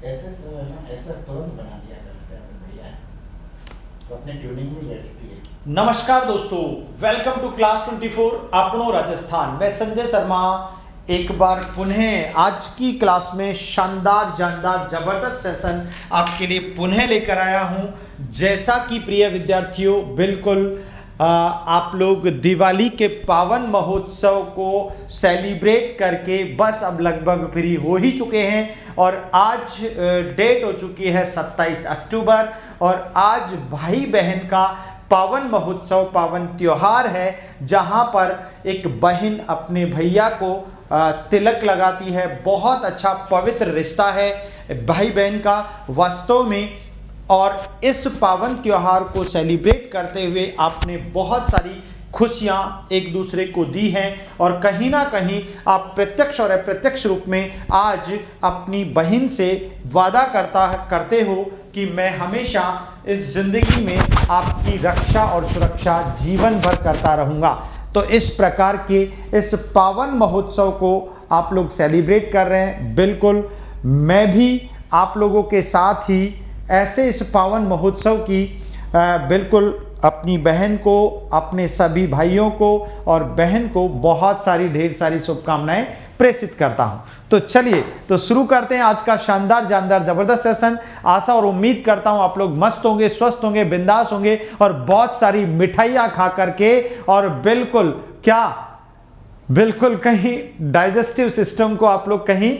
ऐसे ना ऐसा तुरंत बना दिया करते हैं तो बढ़िया है, तो अपने ट्यूनिंग में बैठती है। नमस्कार दोस्तों, वेलकम टू क्लास 24 अपनो राजस्थान। मैं संजय शर्मा एक बार पुनः आज की क्लास में शानदार जानदार जबरदस्त सेशन आपके लिए पुनः लेकर आया हूं। जैसा कि प्रिय विद्यार्थियों, बिल्कुल आप लोग दिवाली के पावन महोत्सव को सेलिब्रेट करके बस अब लगभग फ्री हो ही चुके हैं और आज डेट हो चुकी है 27 अक्टूबर और आज भाई बहन का पावन महोत्सव, पावन त्योहार है, जहां पर एक बहन अपने भैया को तिलक लगाती है। बहुत अच्छा पवित्र रिश्ता है भाई बहन का वास्तव में। और इस पावन त्योहार को सेलिब्रेट करते हुए आपने बहुत सारी खुशियां एक दूसरे को दी हैं और कहीं ना कहीं आप प्रत्यक्ष और अप्रत्यक्ष रूप में आज अपनी बहन से वादा करते हो कि मैं हमेशा इस जिंदगी में आपकी रक्षा और सुरक्षा जीवन भर करता रहूँगा। तो इस प्रकार के इस पावन महोत्सव को आप लोग सेलिब्रेट कर रहे हैं। बिल्कुल मैं भी आप लोगों के साथ ही ऐसे इस पावन महोत्सव की बिल्कुल अपनी बहन को, अपने सभी भाइयों को और बहन को बहुत सारी ढेर सारी शुभकामनाएं प्रेषित करता हूं। तो चलिए तो शुरू करते हैं आज का शानदार जानदार जबरदस्त सेशन। आशा और उम्मीद करता हूं आप लोग मस्त होंगे, स्वस्थ होंगे, बिंदास होंगे और बहुत सारी मिठाइयां खा करके और बिल्कुल कहीं डाइजेस्टिव सिस्टम को आप लोग कहीं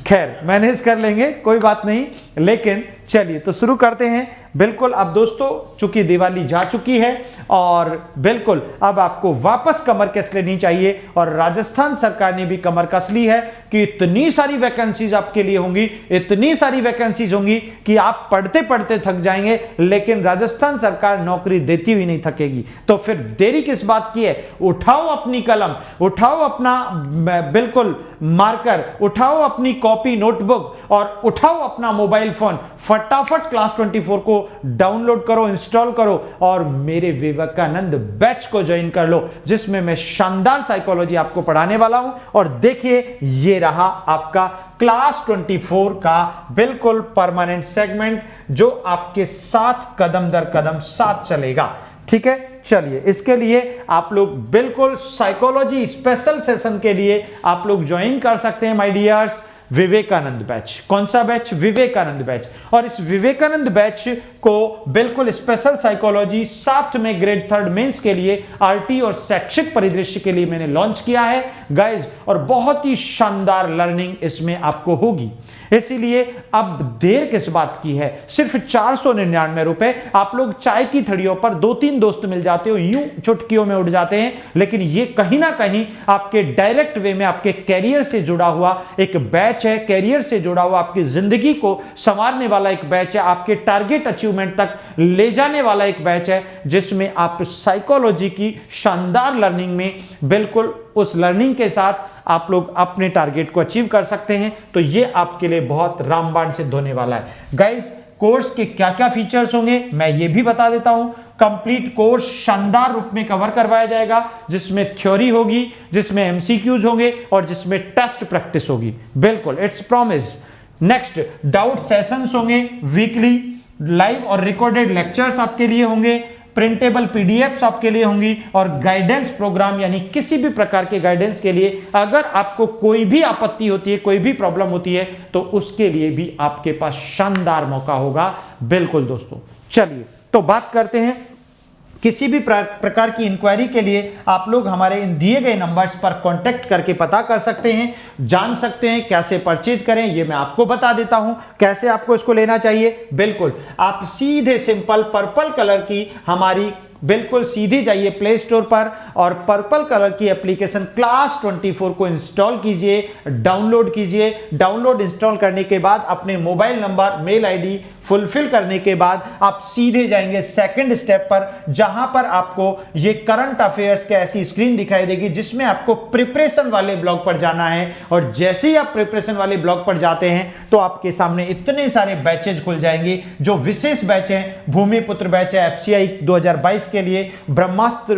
खैर मैनेज कर लेंगे, कोई बात नहीं। लेकिन चलिए तो शुरू करते हैं। बिल्कुल अब दोस्तों चूंकि दिवाली जा चुकी है और बिल्कुल अब आपको वापस कमर कस लेनी चाहिए और राजस्थान सरकार ने भी कमर कस ली है कि इतनी सारी वैकेंसीज आपके लिए होंगी, इतनी सारी वैकेंसीज होंगी कि आप पढ़ते पढ़ते थक जाएंगे, लेकिन राजस्थान सरकार नौकरी देती हुई नहीं थकेगी। तो फिर देरी किस बात की है? उठाओ अपनी कलम, उठाओ अपना बिल्कुल मार्कर, उठाओ अपनी कॉपी नोटबुक और उठाओ अपना मोबाइल फोन, फटाफट क्लास 24 को डाउनलोड करो, इंस्टॉल करो और मेरे विवेकानंद बैच को ज्वाइन कर लो, जिसमें मैं शानदार साइकोलॉजी आपको पढ़ाने वाला हूं। और देखिए ये रहा आपका क्लास 24 का बिल्कुल परमानेंट सेगमेंट जो आपके साथ कदम दर कदम साथ चलेगा। ठीक है, चलिए इसके लिए आप लोग बिल्कुल साइकोलॉजी स्पेशल सेशन के लिए आप लोग ज्वाइन कर सकते हैं माय डियर्स विवेकानंद बैच। कौन सा बैच? विवेकानंद बैच। और इस विवेकानंद बैच को बिल्कुल स्पेशल साइकोलॉजी साथ में ग्रेड 3 मेंस के लिए आरटी और शैक्षिक परिदृश्य के लिए मैंने लॉन्च किया है गाइज, और बहुत ही शानदार लर्निंग इसमें आपको होगी। इसीलिए अब देर किस बात की है, सिर्फ 499 रुपए। आप लोग चाय की थड़ियों पर 2-3 दोस्त मिल जाते हो, यूं चुटकियों में उड़ जाते हैं, लेकिन ये कहीं ना कहीं आपके डायरेक्ट वे में आपके कैरियर से जुड़ा हुआ एक बैच है, कैरियर से जुड़ा हुआ आपकी जिंदगी को संवारने वाला एक बैच है, आपके टारगेट अचीवमेंट तक ले जाने वाला एक बैच है, जिसमें आप साइकोलॉजी की शानदार लर्निंग में बिल्कुल उस लर्निंग के साथ आप लोग अपने टारगेट को अचीव कर सकते हैं। तो ये आपके लिए बहुत रामबाण सिद्ध होने वाला है गाइस। कोर्स के क्या क्या फीचर्स होंगे मैं ये भी बता देता हूं। कंप्लीट कोर्स शानदार रूप में कवर करवाया जाएगा, जिसमें थ्योरी होगी, जिसमें एमसीक्यूज होंगे और जिसमें टेस्ट प्रैक्टिस होगी। बिल्कुल it's promise. Next doubt sessions होंगे, वीकली लाइव और रिकॉर्डेड लेक्चर्स आपके लिए होंगे, प्रिंटेबल पीडीएफ्स आपके लिए होंगी और गाइडेंस प्रोग्राम, यानी किसी भी प्रकार के गाइडेंस के लिए अगर आपको कोई भी आपत्ति होती है, कोई भी प्रॉब्लम होती है, तो उसके लिए भी आपके पास शानदार मौका होगा। बिल्कुल दोस्तों, चलिए तो बात करते हैं। किसी भी प्रकार की इंक्वायरी के लिए आप लोग हमारे इन दिए गए नंबर्स पर कांटेक्ट करके पता कर सकते हैं, जान सकते हैं कैसे परचेज करें। ये मैं आपको बता देता हूं कैसे आपको इसको लेना चाहिए। बिल्कुल आप सीधे सिंपल पर्पल कलर की हमारी बिल्कुल सीधे जाइए प्ले स्टोर पर और पर्पल कलर की एप्लीकेशन क्लास 24 को इंस्टॉल कीजिए, डाउनलोड कीजिए। डाउनलोड इंस्टॉल करने के बाद अपने mobile number, mail ID fulfil करने के बाद आप सीधे जाएंगे सेकंड स्टेप पर, जहां पर आपको ये करंट अफेयर्स की ऐसी स्क्रीन दिखाई देगी, जिसमें आपको प्रिपरेशन वाले ब्लॉग पर जाना है। और जैसे ही आप प्रिपरेशन वाले ब्लॉग पर जाते हैं तो आपके सामने इतने सारे बैचेज खुल जाएंगे। जो विशेष बैच हैं, भूमिपुत्र बैच है एफसीआई 2022 के लिए, ब्रह्मास्त्र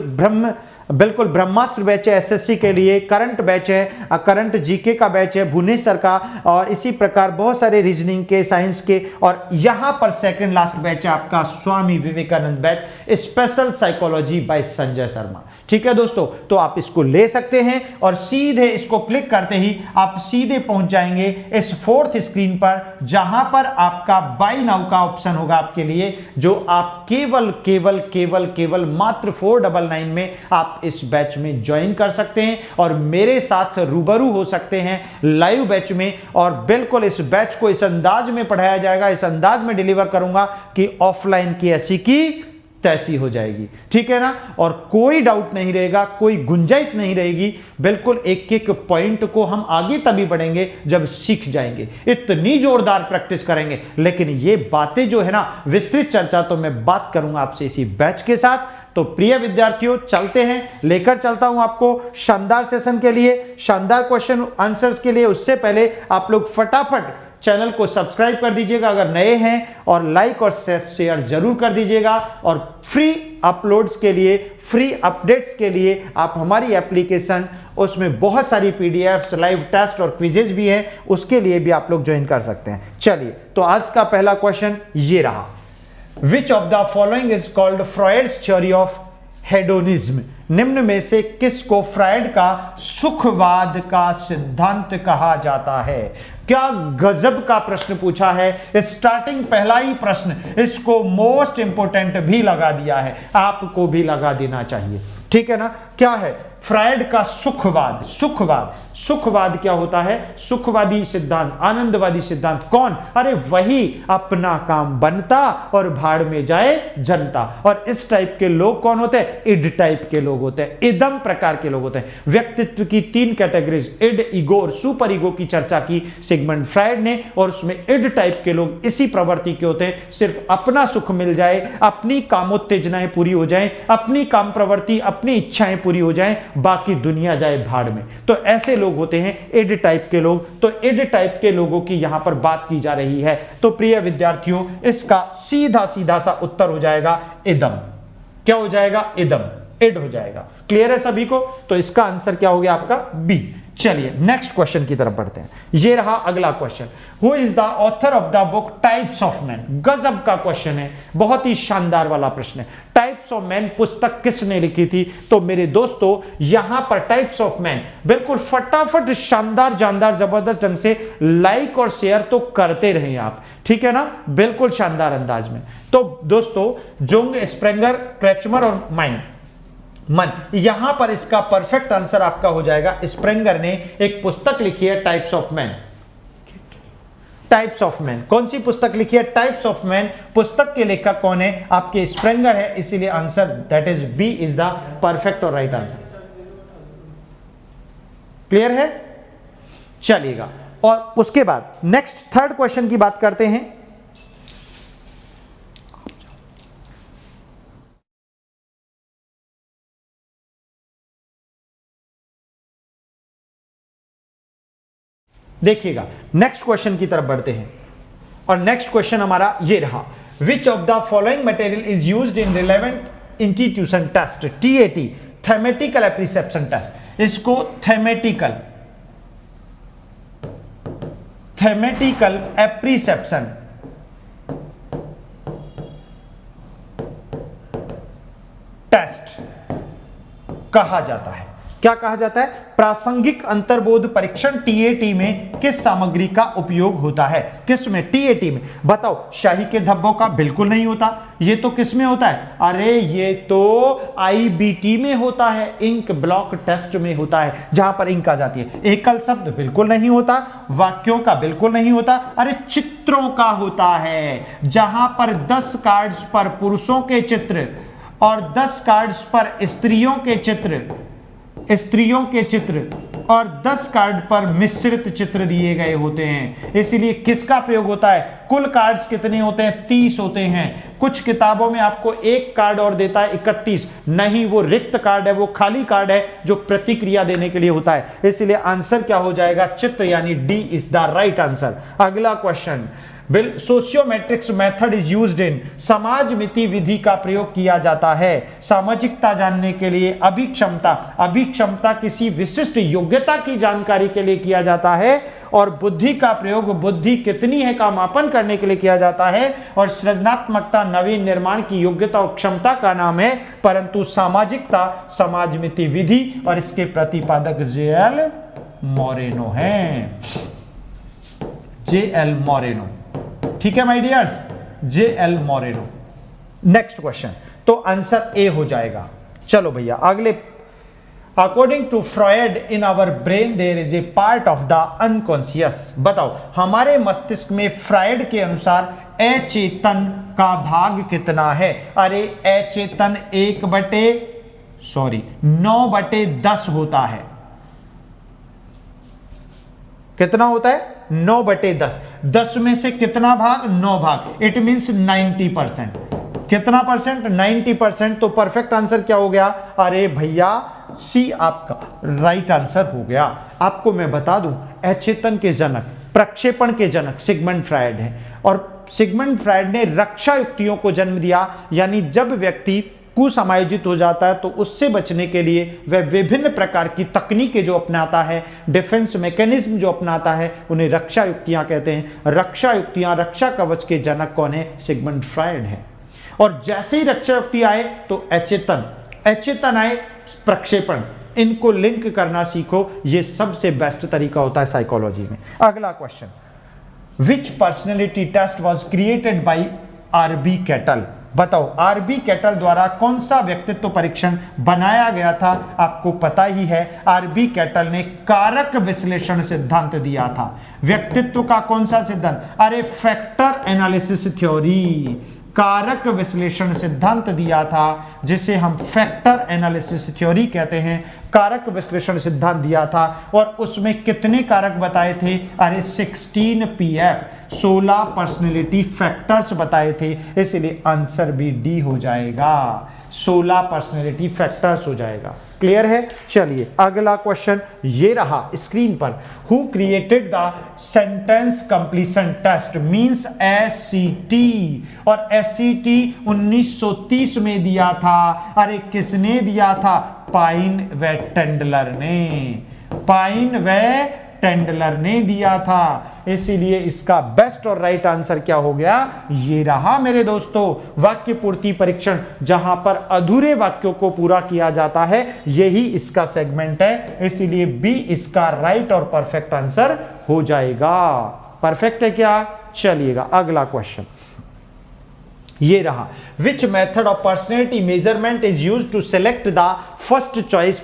बिल्कुल ब्रह्मास्त्र बैच है एसएससी के लिए, करंट बैच है, करंट जीके का बैच है भुवनेश्वर का, और इसी प्रकार बहुत सारे रीजनिंग के, साइंस के, और यहां पर सेकंड लास्ट बैच है आपका Swami Vivekananda batch special psychology by Sanjay Sharma. ठीक है दोस्तों, तो आप इसको ले सकते हैं और सीधे इसको क्लिक करते ही आप सीधे पहुंच जाएंगे इस फोर्थ स्क्रीन पर, जहां पर आपका बाय नाउ का ऑप्शन होगा आपके लिए, जो आप केवल केवल केवल केवल मात्र 499 में आप इस बैच में ज्वाइन कर सकते हैं और मेरे साथ रूबरू हो सकते हैं लाइव बैच में। और बिल्कुल इस बैच को इस अंदाज में पढ़ाया जाएगा, इस अंदाज में डिलीवर करूंगा कि ऑफलाइन की ऐसी की तैसी हो जाएगी। ठीक है ना, और कोई डाउट नहीं रहेगा, कोई गुंजाइश नहीं रहेगी। बिल्कुल एक एक पॉइंट को हम आगे तभी बढ़ेंगे जब सीख जाएंगे, इतनी जोरदार प्रैक्टिस करेंगे। लेकिन ये बातें जो है ना, विस्तृत चर्चा तो मैं बात करूंगा आपसे इसी बैच के साथ। तो प्रिय विद्यार्थियों, चलते हैं, लेकर चलता हूं आपको शानदार सेशन के लिए, शानदार क्वेश्चन आंसर्स के लिए। उससे पहले आप लोग फटाफट चैनल को सब्सक्राइब कर दीजिएगा अगर नए हैं, और लाइक और शेयर जरूर कर दीजिएगा। और फ्री अपलोड्स के लिए, फ्री अपडेट्स के लिए आप हमारी एप्लीकेशन, उसमें बहुत सारी पीडीएफ्स, लाइव टेस्ट और क्विजेज भी हैं, उसके लिए भी आप लोग ज्वाइन कर सकते हैं। चलिए, तो आज का पहला क्वेश्चन ये रहा, which of the following is called Freud's theory of hedonism. निम्न में से किसको फ्रायड का सुखवाद का सिद्धांत कहा जाता है? क्या गजब का प्रश्न पूछा है, स्टार्टिंग पहला ही प्रश्न, इसको मोस्ट इंपोर्टेंट भी लगा दिया है, आपको भी लगा देना चाहिए। ठीक है ना, क्या है फ्रायड का सुखवाद? सुखवाद क्या होता है? सुखवादी सिद्धांत, आनंदवादी सिद्धांत। कौन? अरे वही, अपना काम बनता और भाड़ में जाए जनता। और इस टाइप के लोग कौन होते हैं? इड टाइप के लोग होते हैं, इदम प्रकार के लोग होते हैं। व्यक्तित्व की 3 कैटेगरीज, इड, ईगो और सुपर ईगो की चर्चा की सिगमंड फ्रायड ने, और उसमें इड टाइप के लोग इसी प्रवृत्ति के होते हैं, सिर्फ अपना सुख मिल जाए, अपनी कामोत्तेजनाएं पूरी हो जाएं, अपनी काम प्रवृत्ति, अपनी इच्छाएं पूरी हो जाएं, बाकी दुनिया जाए भाड़ में। तो ऐसे लोग होते हैं इड टाइप के लोग। तो इड टाइप के लोगों की यहां पर बात की जा रही है। तो प्रिय विद्यार्थियों, इसका सीधा सीधा सा उत्तर हो जाएगा इदम। क्या हो जाएगा? इदम, इड हो जाएगा। क्लियर है सभी को? तो इसका आंसर क्या हो गया आपका? बी। चलिए नेक्स्ट क्वेश्चन की तरफ बढ़ते हैं। ये रहा अगला question, who is the author of the book types of man. गजब का क्वेश्चन है, बहुत ही शानदार वाला प्रश्न है। टाइप्स ऑफ मैन पुस्तक किसने लिखी थी? तो मेरे दोस्तों, यहां पर टाइप्स ऑफ मैन, बिल्कुल फटाफट शानदार जानदार जबरदस्त ढंग से लाइक और शेयर तो करते रहे आप, ठीक है ना, बिल्कुल शानदार अंदाज में। तो दोस्तों, जुंग, स्प्रेंगर, क्रेचमर और मन, यहां पर इसका परफेक्ट आंसर आपका हो जाएगा। स्प्रेंगर ने एक पुस्तक लिखी है types of man. Types of man, कौन सी पुस्तक लिखी है? Types of man. पुस्तक के लेखक कौन है? आपके स्प्रेंगर है, इसीलिए answer that is B is the perfect और राइट आंसर। क्लियर है? चलिएगा, और उसके बाद नेक्स्ट थर्ड क्वेश्चन की बात करते हैं। देखिएगा, नेक्स्ट क्वेश्चन की तरफ बढ़ते हैं, और नेक्स्ट क्वेश्चन हमारा ये रहा, which of the following material is used in relevant institution test, TAT, thematical apperception test. इसको थेमेटिकल एप्रिसेप्शन टेस्ट कहा जाता है। क्या कहा जाता है? प्रासंगिक अंतर्बोध परीक्षण टीएटी में किस सामग्री का उपयोग होता है? किस में? टीएटी में। बताओ, शाही के धब्बों का बिल्कुल नहीं होता। ये तो किस में होता है? अरे ये तो आईबीटी में होता है, इंक ब्लॉक टेस्ट में होता है, जहां पर इंक आ जाती है। एकल शब्द बिल्कुल नहीं होता, वाक्यों का बिल्कुल नहीं होता, अरे चित्रों का होता है, जहां पर 10 कार्ड्स पर पुरुषों के चित्र और 10 कार्ड्स पर स्त्रियों के चित्र और 10 कार्ड पर मिश्रित चित्र दिए गए होते हैं। इसीलिए किसका प्रयोग होता है? कुल कार्ड्स कितने होते हैं? 30 होते हैं। कुछ किताबों में आपको एक कार्ड और देता है 31, नहीं, वो रिक्त कार्ड है, वो खाली कार्ड है जो प्रतिक्रिया देने के लिए होता है। इसलिए आंसर क्या हो जाएगा? चित्र, यानी D is the right answer. अगला question, bill sociometrics method is used in, समाज मिति विधि का प्रयोग किया जाता है सामाजिकता जानने के लिए। अभिक्षमता किसी विशिष्ट योग्यता की जानकारी के लिए किया जाता है, और बुद्धि का प्रयोग बुद्धि कितनी है का मापन करने के लिए किया जाता है, और सृजनात्मकता नवीन निर्माण की योग्यता और क्षमता का नाम है, परंतु सामाजिकता समाज मिति विधि, और इसके प्रतिपादक जे.एल. मोरेनो हैं, जे.एल. मोरेनो। ठीक है my dears, J L. Moreno. Next question, तो आंसर ए हो जाएगा। चलो भैया अगले, according to Freud in our brain there is a part of the unconscious. बताओ हमारे मस्तिष्क में फ्रॉयड के अनुसार अचेतन का भाग कितना है? अरे अचेतन 9/10 होता है। कितना होता है? 9/10। 10 में से कितना भाग? 9 भाग। It means 90%। कितना परसेंट? 90%। तो परफेक्ट आंसर क्या हो गया? अरे भैया सी आपका राइट आंसर हो गया। आपको मैं बता दूं, अचेतन के जनक, प्रक्षेपण के जनक सिगमंड फ्रायड है, और सिगमंड फ्रायड ने रक्षा युक्तियों को जन्म दिया। यानी जब व्यक्ति कुसमायोजित हो जाता है तो उससे बचने के लिए वह विभिन्न प्रकार की तकनीकें जो अपनाता है, डिफेंस मैकेनिज्म जो अपनाता है, उन्हें रक्षा युक्तियां कहते हैं। रक्षा युक्तियां, रक्षा कवच के जनक कौन है? सिगमंड फ्रायड है। और जैसे ही रक्षा युक्ति आए तो अचेतन आए, प्रक्षेपण, इनको लिंक करना सीखो। ये सबसे बेस्ट तरीका होता है साइकोलॉजी में। अगला question, which personality test was created by RB Cattell. बताओ आरबी कैटल द्वारा कौन सा व्यक्तित्व परीक्षण बनाया गया था? आपको पता ही है, आरबी कैटल ने कारक विश्लेषण सिद्धांत दिया था। व्यक्तित्व का कौन सा सिद्धांत? अरे फैक्टर एनालिसिस थ्योरी, कारक विश्लेषण सिद्धांत दिया था, जिसे हम फैक्टर एनालिसिस थ्योरी कहते हैं। कारक विश्लेषण सिद्धांत दिया था, और उसमें कितने कारक बताए थे? अरे 16 PF, 16 पर्सनैलिटी फैक्टर्स बताए थे। इसलिए आंसर भी डी हो जाएगा, 16 पर्सनैलिटी फैक्टर्स हो जाएगा। क्लियर है? चलिए अगला क्वेश्चन ये रहा स्क्रीन पर। Who created the sentence completion test means SCT, और SCT 1930 में दिया था। अरे किसने दिया था? पाइन व टेंडलर ने, पाइन व टेंडलर ने दिया था। इसीलिए इसका बेस्ट और राइट आंसर क्या हो गया? ये रहा मेरे दोस्तों, वाक्य पूर्ति परीक्षण, जहां पर अधूरे वाक्यों को पूरा किया जाता है, यही इसका सेगमेंट है। इसीलिए बी इसका राइट और परफेक्ट आंसर हो जाएगा। परफेक्ट है क्या? चलिएगा अगला क्वेश्चन ये रहा। Which method of personality measurement is used to select the first choice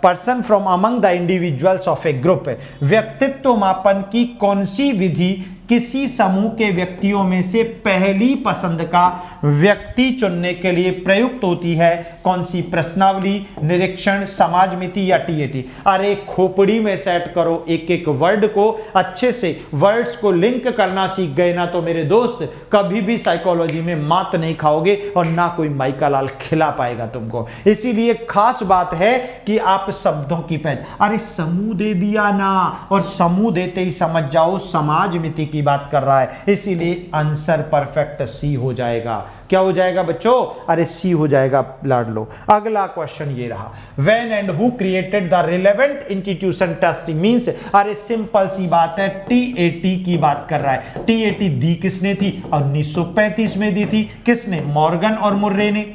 person from among the individuals of a group. व्यक्तित्व मापन की कौन सी विधि किसी समूह के व्यक्तियों में से पहली पसंद का व्यक्ति चुनने के लिए प्रयुक्त होती है? कौन सी? प्रश्नावली, निरीक्षण, समाज मिति या TAT? अरे खोपड़ी में सेट करो एक एक वर्ड को, अच्छे से वर्ड्स को लिंक करना सीख गए ना तो मेरे दोस्त कभी भी साइकोलॉजी में मात नहीं खाओगे, और ना कोई माइका लाल खिला पाएगा तुमको। इसीलिए खास बात है कि आप शब्दों की पहचान, अरे समूह दे दिया ना, और समूह देते ही समझ जाओ समाज मिति की बात कर रहा है। इसीलिए आंसर परफेक्ट सी हो जाएगा। क्या हो जाएगा बच्चों? अरे सी हो जाएगा, लाड लो। अगला क्वेश्चन ये रहा। When and who created the relevant institution testing means, अरे सिंपल सी बात है, TAT की बात कर रहा है। TAT दी किसने थी? 1935 में दी थी। किसने? मॉर्गन और मुर्रे ने,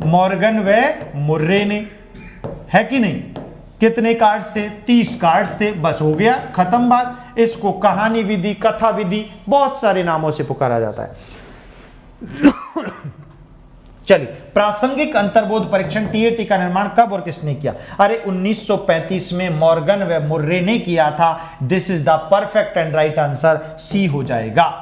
मॉर्गन व मुर्रे ने, है कि नहीं? कितने कार्ड्स थे? 30 कार्ड्स थे। बस हो गया, खत्म बात। इसको कहानी विधि, कथा विधि, बहुत सारे नामों से पुकारा जाता है। चलिए, प्रासंगिक अंतर्बोध परीक्षण TAT का निर्माण कब और किसने किया? अरे 1935 में मॉर्गन व मुर्रे ने किया था। This is the perfect and right answer, C हो जाएगा।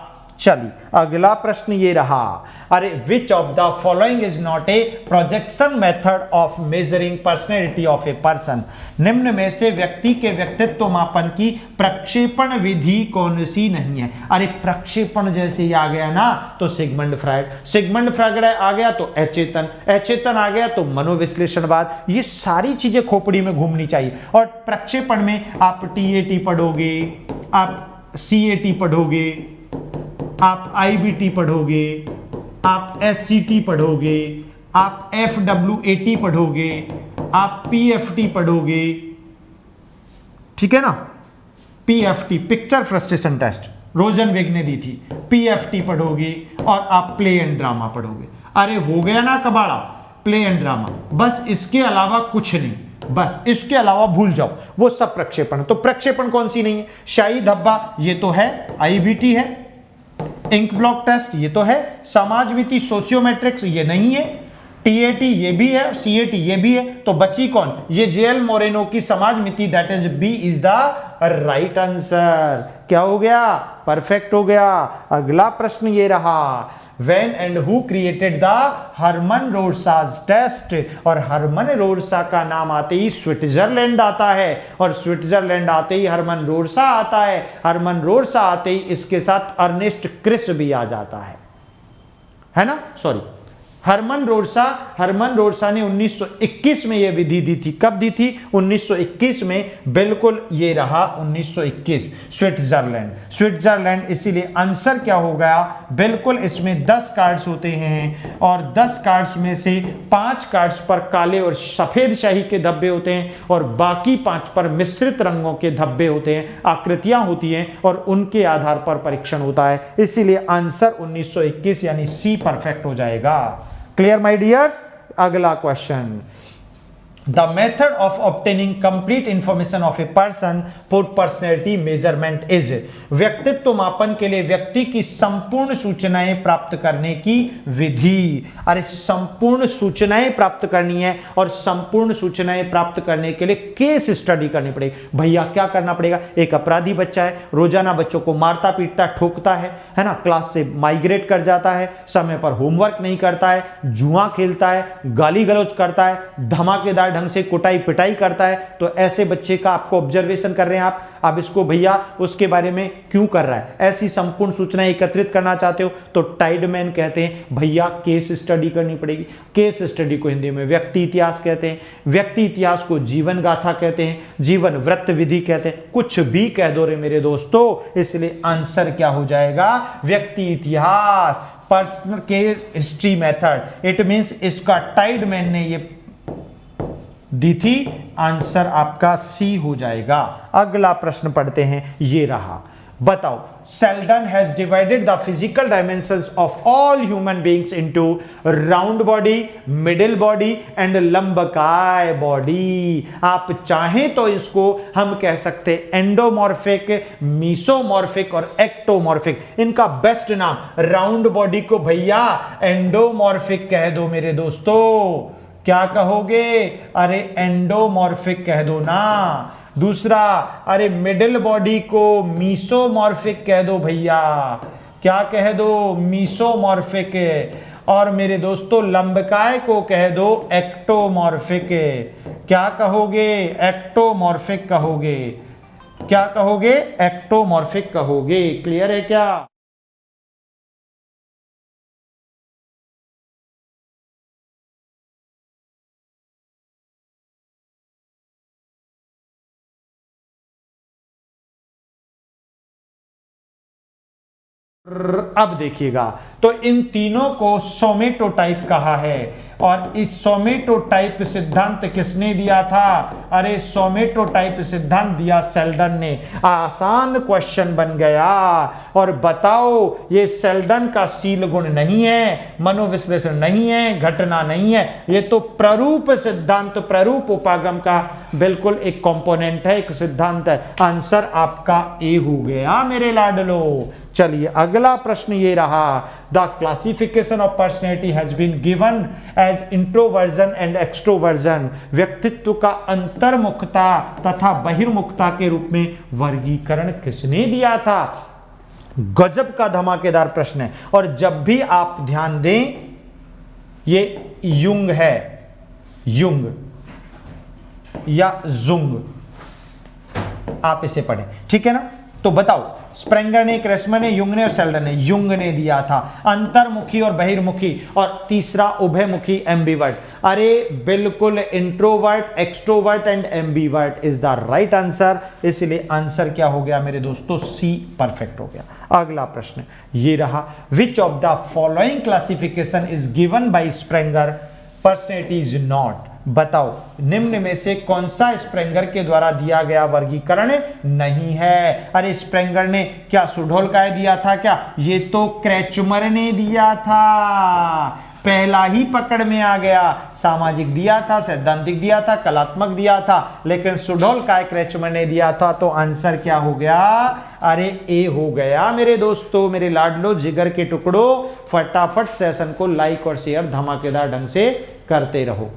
चलिए अगला प्रश्न ये रहा। अरे which of the following is not a projection method of measuring personality of a person. निम्न में से व्यक्ति के व्यक्तित्व मापन की प्रक्षेपण विधि कौन सी नहीं है? अरे प्रक्षेपण जैसे ही आ गया ना तो सिगमंड फ्रायड, सिगमंड फ्रायड आ गया तो अचेतन, अचेतन आ गया तो मनोविश्लेषणवाद। ये सारी चीजें खोपड़ी में घूमनी चाहिए। और प्रक्षेपण में आप TAT पढ़ोगे, आप CAT पढ़ोगे, आप IBT पढ़ोगे, आप SCT पढ़ोगे, आप FWAT पढ़ोगे, आप PFT पढ़ोगे, ठीक है ना। PFT पिक्चर फ्रस्ट्रेशन टेस्ट रोजनवेग ने दी थी, PFT पढ़ोगे और आप प्ले एंड ड्रामा पढ़ोगे। अरे हो गया ना कबाड़ा, प्ले एंड ड्रामा, बस इसके अलावा कुछ नहीं, बस इसके अलावा भूल जाओ, वो सब प्रक्षेपण। तो प्रक्षेपण कौन सी नहीं है, शाही धब्बा ये तो है, IBT है, इंक ब्लॉक टेस्ट ये तो है, समाजमिति सोशियोमेट्रिक्स ये नहीं है, TAT ये भी है, CAT ये भी है, तो बची कौन, ये JL मोरेनो की समाजमिति, that is B is the right answer. क्या हो गया, परफेक्ट हो गया। अगला प्रश्न ये रहा, When and who created the Hermann Rorschach test, और हरमन रोरसा का नाम आते ही स्विट्जरलैंड आता है, और स्विट्जरलैंड आते ही हरमन रोरसा आता है, हरमन रोरसा आते ही इसके साथ अर्नेस्ट क्रिस भी आ जाता है ना, सॉरी हरमन रोरसा ने 1921 में यह विधि दी थी। कब दी थी, 1921 में, बिल्कुल ये रहा 1921, स्विट्जरलैंड। इसीलिए आंसर क्या हो गया, बिल्कुल इसमें 10 कार्ड्स होते हैं, और 10 कार्ड्स में से 5 कार्ड्स पर काले और सफेद शाही के धब्बे होते हैं, और बाकी 5 पर मिश्रित रंगों के धब्बे होते हैं, आकृतियां होती हैं, और उनके आधार पर परीक्षण होता है। इसीलिए आंसर 1921 यानी सी परफेक्ट हो जाएगा। Clear my dears. अगला question, the method of obtaining complete information of a person for personality measurement is, व्यक्तित्व मापन के लिए व्यक्ति की संपूर्ण सूचनाएं प्राप्त करने की विधि। अरे संपूर्ण सूचनाएं प्राप्त करनी है, और संपूर्ण सूचनाएं प्राप्त करने के लिए केस स्टडी करनी पड़ेगी। भैया क्या करना पड़ेगा, एक अपराधी बच्चा है, रोजाना बच्चों को मारता पीटता ठोकता है ना, क्लास से माइग्रेट कर जाता है, समय पर होमवर्क नहीं करता है, जुआ खेलता है, गाली गलौज करता है, धमाकेदार ढंग से कुटाई पिटाई करता है, तो ऐसे बच्चे का आपको ऑब्जर्वेशन कर रहे हैं आप, अब इसको भैया उसके बारे में क्यों कर रहा है, ऐसी संपूर्ण सूचनाएं एकत्रित करना चाहते हो, तो टाइडमैन कहते हैं भैया केस स्टडी करनी पड़ेगी। केस स्टडी को हिंदी में व्यक्ति इतिहास कहते हैं, व्यक्ति इतिहास को जीवन गाथा कहते हैं, जीवन वृत्त विधि कहते हैं, कुछ भी कह दो रे मेरे दोस्तों। इसलिए आंसर क्या हो जाएगा, व्यक्ति इतिहास, personal case history method. It means इसका टाइडमैन ने ये दी थी, आंसर आपका सी हो जाएगा। अगला प्रश्न पढ़ते हैं, ये रहा, बताओ Sheldon has divided the physical dimensions of all human beings into round body, middle body and लंबकाय बॉडी। आप चाहें तो इसको हम कह सकते एंडोमॉर्फिक, मीसोमॉर्फिक और एक्टोमॉर्फिक। इनका बेस्ट नाम, राउंड बॉडी को भैया एंडोमॉर्फिक कह दो मेरे दोस्तों। क्या कहोगे, अरे एंडोमॉर्फिक कह दो ना। दूसरा, अरे मिडिल बॉडी को मीसोमॉर्फिक कह दो भैया, क्या कह दो, मीसोमॉर्फिक। और मेरे दोस्तों लंबकाय को कह दो एक्टोमॉर्फिक। क्या कहोगे, एक्टोमॉर्फिक कहोगे। क्या कहोगे, एक्टोमॉर्फिक कहोगे। क्लियर है क्या। अब देखिएगा, तो इन तीनों को सोमेटोटाइप कहा है, और इस सोमेटोटाइप सिद्धांत किसने दिया था, अरे सोमेटोटाइप सिद्धांत दिया सेल्डन ने। आसान क्वेश्चन बन गया। और बताओ, ये सेल्डन का सील गुण नहीं है, मनोविश्लेषण नहीं है, घटना नहीं है, ये तो प्ररूप सिद्धांत, प्ररूप उपागम का बिल्कुल एक कंपोनेंट है, एक सिद्धांत है। आंसर आपका ए हो गया मेरे लाडलो। चलिए अगला प्रश्न ये रहा, the classification of personality has been given as introversion and extroversion. व्यक्तित्व का अंतर्मुखता तथा बहिर्मुखता के रूप में वर्गीकरण किसने दिया था। गजब का धमाकेदार प्रश्न है। और जब भी आप ध्यान दें, ये युंग है, युंग या जुंग, आप इसे पढ़ें, ठीक है ना। तो बताओ, स्प्रेंगर ने, क्रेसमर ने, युंग ने और सेल्डर ने? युंग ने दिया था अंतर्मुखी और बहिर्मुखी, और तीसरा उभयमुखी एम्बीवर्ट। अरे बिल्कुल, introvert, extrovert and ambivert is the right answer. इसलिए आंसर क्या हो गया मेरे दोस्तों? सी परफेक्ट हो गया। अगला प्रश्न ये रहा, which of the following classification is given by Spranger personality is not? बताओ, निम्न में से कौन सा स्प्रेंगर के द्वारा दिया गया वर्गीकरण नहीं है? अरे स्प्रेंगर ने क्या सुडोल्काय दिया था क्या? ये तो क्रेचमर ने दिया था, पहला ही पकड़ में आ गया। सामाजिक दिया था, सैद्धांतिक दिया था, कलात्मक दिया था, लेकिन सुडोल्काय क्रेचमर ने दिया था। तो आंसर क्या हो गया? अरे ए हो गया मेरे दोस्तों, मेरे लाडलो जिगर के टुकड़ो। फटाफट सेशन को लाइक और शेयर धमाकेदार ढंग से करते रहो।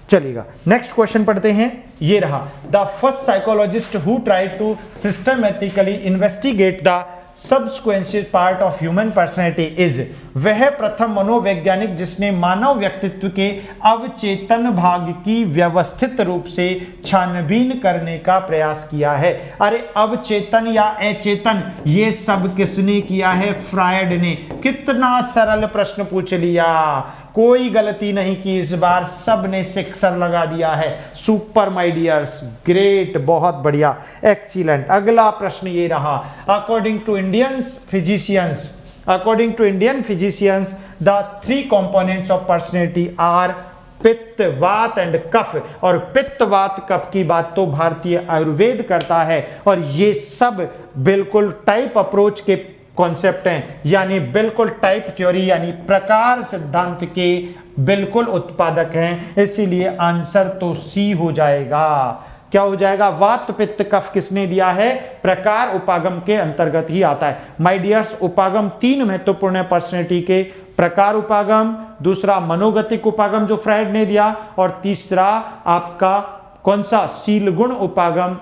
चलिएगा, नेक्स्ट क्वेश्चन पढ़ते हैं। ये रहा, the first psychologist who tried to systematically investigate the subsequential part of human personality is? वह प्रथम मनोवैज्ञानिक जिसने मानव व्यक्तित्व के अवचेतन भाग की व्यवस्थित रूप से छानबीन करने का प्रयास किया है। अरे अवचेतन या अचेतन, ये सब किसने किया है? फ्रायड ने। कितना सरल प्रश्न पूछ लिया, कोई गलती नहीं की इस बार, सब ने सिक्सर लगा दिया है। सुपर माय डियर्स, ग्रेट, बहुत बढ़िया, एक्सीलेंट। अगला प्रश्न ये रहा, according to Indian physicians the three components of personality are pitta, vata and कफ। और पित्त, वात, कफ की बात तो भारतीय आयुर्वेद करता है, और ये सब बिल्कुल टाइप अप्रोच के कॉन्सेप्ट हैं, यानी बिल्कुल टाइप थ्योरी यानी प्रकार सिद्धांत के बिल्कुल उत्पादक हैं। इसीलिए आंसर तो सी हो जाएगा। क्या हो जाएगा? वात, पित्त, कफ किसने दिया है? प्रकार उपागम के अंतर्गत ही आता है। माय डियर्स, उपागम तीन महत्वपूर्ण है पर्सनैलिटी के, प्रकार उपागम, दूसरा मनोगतिक उपागम जो फ्रायड ने दिया, और तीसरा आपका कौन सा? शील गुण उपागम,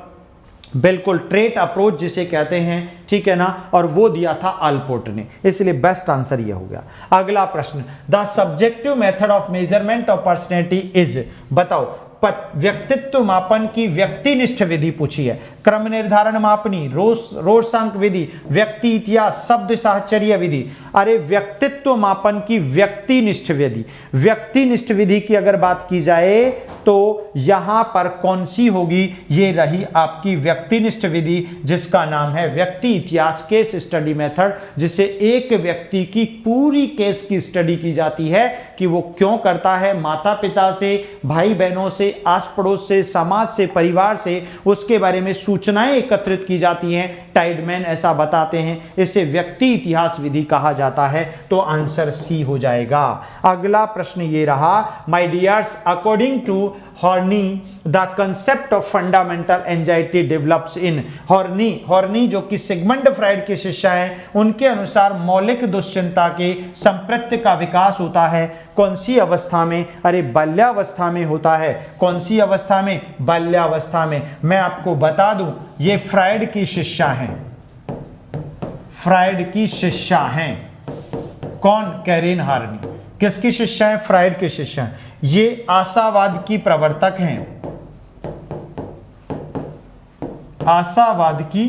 बिल्कुल ट्रेट अप्रोच जिसे कहते हैं, ठीक है ना, और वो दिया था आलपोर्ट ने। इसलिए बेस्ट आंसर ये हो गया। अगला प्रश्न, the subjective method of measurement of personality is? बताओ, व्यक्तित्व मापन की व्यक्तिनिष्ठ विधि पूछी है। क्रम निर्धारण मापनी, रोर्सांक विधि, व्यक्ति इतिहास, शब्द साहचर्य विधि। अरे व्यक्तित्व मापन की व्यक्तिनिष्ठ विधि, व्यक्तिनिष्ठ विधि की अगर बात की जाए तो यहां पर कौन सी होगी? ये रही आपकी व्यक्तिनिष्ठ विधि, जिसका नाम है व्यक्ति इतिहास, केस स्टडी मेथड, जिसे एक व्यक्ति की पूरी केस की स्टडी की जाती है कि वो क्यों करता है, माता पिता से, भाई बहनों से, आस पड़ोस से, समाज से, परिवार से, उसके बारे में सूचनाएं एकत्रित की जाती हैं। टाइडमैन ऐसा बताते हैं, इसे व्यक्ति इतिहास विधि कहा जाता है। तो आंसर सी हो जाएगा। अगला प्रश्न ये रहा, my dears, according to Horney the concept of fundamental anxiety develops in? Horney जो कि सिगमंड फ्रायड के शिष्य हैं, उनके अनुसार मौलिक दुश्चिंता के संप्रत्य का विकास होता है कौन सी अवस्था में? अरे बाल्यावस्था में होता है। कौन सी अवस्था में? बाल्यावस्था में। मैं आपको बता दूं, ये फ्रायड की शिष्या हैं, फ्रायड की शिष्या हैं। कौन? Karen horny. किसकी शिष्या है? फ्रायड के शिष्या हैं। ये आशावाद की प्रवर्तक हैं, आशावाद की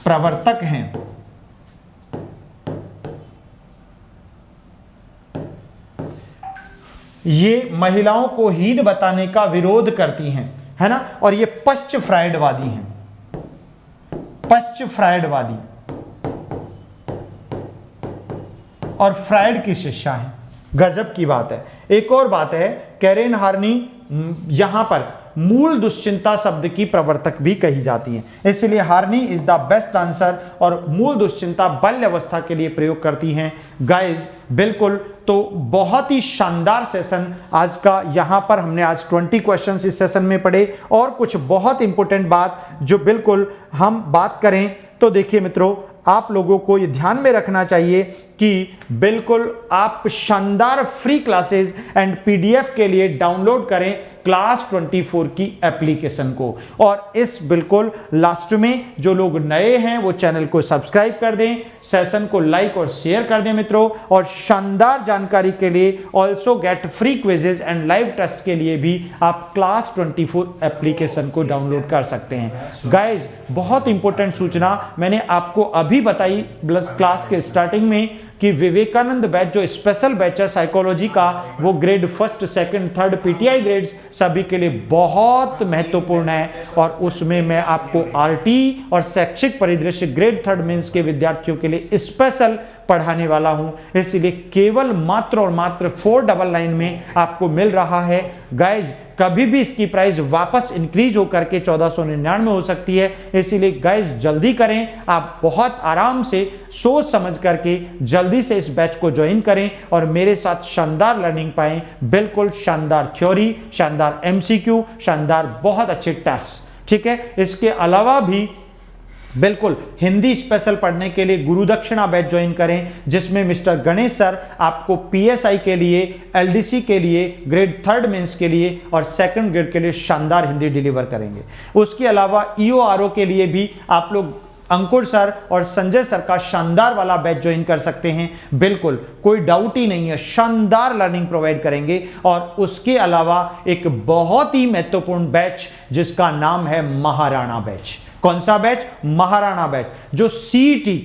प्रवर्तक हैं। ये महिलाओं को हीन बताने का विरोध करती हैं, है ना, और ये पश्च फ्रायडवादी हैं, पश्च फ्रायडवादी, और फ्रायड की शिष्या है। गजब की बात है। एक और बात है, कैरेन हॉर्नी यहां पर मूल दुश्चिंता शब्द की प्रवर्तक भी कही जाती है, इसलिए Harni is the best answer. और मूल दुश्चिंता बाल्य अवस्था के लिए प्रयोग करती हैं। गाइस बिल्कुल, तो बहुत ही शानदार सेशन आज का, यहां पर हमने आज 20 क्वेश्चंस इस सेशन में पढ़े, और कुछ बहुत इंपॉर्टेंट बात जो बिल्कुल हम बात करें तो देखिए मित्रों, आप लोगों को ये ध्यान में रखना चाहिए कि बिल्कुल आप शानदार फ्री क्लासेस एंड पीडीएफ के लिए डाउनलोड करें क्लास 24 की एप्लीकेशन को। और इस बिल्कुल लास्ट में जो लोग नए हैं वो चैनल को सब्सक्राइब कर दें, सेशन को लाइक और शेयर कर दें मित्रों। और शानदार जानकारी के लिए also get free quizzes and live test के लिए भी आप क्लास 24 एप्लीकेशन को डाउनलोड कर सकते हैं। गाइज बहुत इंपॉर्टेंट सूचना मैंने आपको अभी बताई क्लास के स्टार्टिंग में कि विवेकानंद बैच जो स्पेशल बैच है साइकोलॉजी का, वो grade 1st 2nd 3rd PTI grades सभी के लिए बहुत महत्वपूर्ण है। और उसमें मैं आपको आरटी और शैक्षिक परिदृश्य ग्रेड 3rd मेंस के विद्यार्थियों के लिए स्पेशल पढ़ाने वाला हूं। इसलिए केवल मात्र और मात्र 499 में आपको मिल रहा है। गाइज कभी भी इसकी प्राइस वापस इंक्रीज होकर के 1499 हो सकती है, इसीलिए गाइज जल्दी करें। आप बहुत आराम से सोच समझ करके जल्दी से इस बैच को ज्वाइन करें और मेरे साथ शानदार लर्निंग पाएं। बिल्कुल शानदार थ्योरी, शानदार एमसीक्यू, शानदार बहुत अच्छे टेस्ट। ठीक है, इसके अलावा भी बिल्कुल हिंदी स्पेशल पढ़ने के लिए गुरु दक्षिणा बैच ज्वाइन करें, जिसमें मिस्टर गणेश सर आपको पीएसआई के लिए, एलडीसी के लिए, ग्रेड 3rd मेंस के लिए और 2nd ग्रेड के लिए शानदार हिंदी डिलीवर करेंगे। उसके अलावा ईओआरओ के लिए भी आप लोग अंकुर सर और संजय सर का शानदार वाला बैच ज्वाइन कर सकते हैं। बिल्कुल कोई डाउट ही नहीं है, शानदार लर्निंग प्रोवाइड करेंगे। और उसके अलावा एक बहुत ही महत्वपूर्ण बैच जिसका नाम है महाराणा बैच। कौन सा बैच? महाराणा बैच, जो सीईटी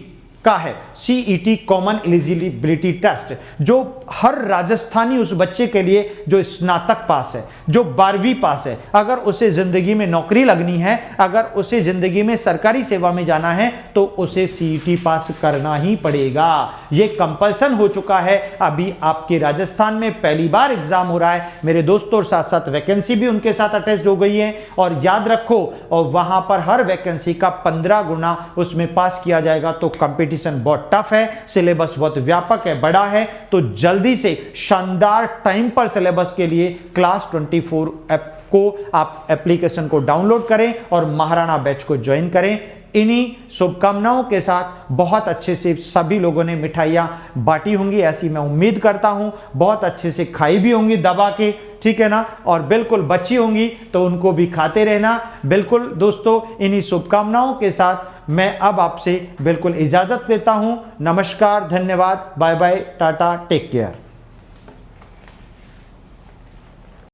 का है, सीईटी कॉमन एलिजिबिलिटी टेस्ट, जो हर राजस्थानी उस बच्चे के लिए जो स्नातक पास है, जो 12वीं पास है, अगर उसे जिंदगी में नौकरी लगनी है, अगर उसे जिंदगी में सरकारी सेवा में जाना है, तो उसे सीईटी पास करना ही पड़ेगा। यह कंपल्सन हो चुका है। अभी आपके राजस्थान में पहली बार एग्जाम हो रहा है मेरे दोस्तों, और साथ साथ वैकेंसी भी उनके साथ अटैच हो गई है। और याद रखो, और वहां पर हर वैकेंसी का 15 गुना उसमें पास किया जाएगा। तो कंपटीशन बहुत टफ है, सिलेबस बहुत व्यापक है, बड़ा है। तो जल्दी से शानदार टाइम पर सिलेबस के लिए क्लास 24 ऐप को आप एप्लीकेशन को डाउनलोड करें और महाराणा बैच को ज्वाइन करें। इन्हीं शुभकामनाओं के साथ बहुत अच्छे से सभी लोगों ने मिठाइयाँ बांटी होंगी, ऐसी मैं उम्मीद करता हूं। बहुत अच्छे से खाई भी होंगी दबा के, ठीक है ना, और बिल्कुल बची होंगी तो उनको भी खाते रहना। बिल्कुल दोस्तों, इन्हीं शुभकामनाओं के साथ मैं अब आपसे बिल्कुल इजाजत लेता हूं। नमस्कार, धन्यवाद, bye bye, tata, take care.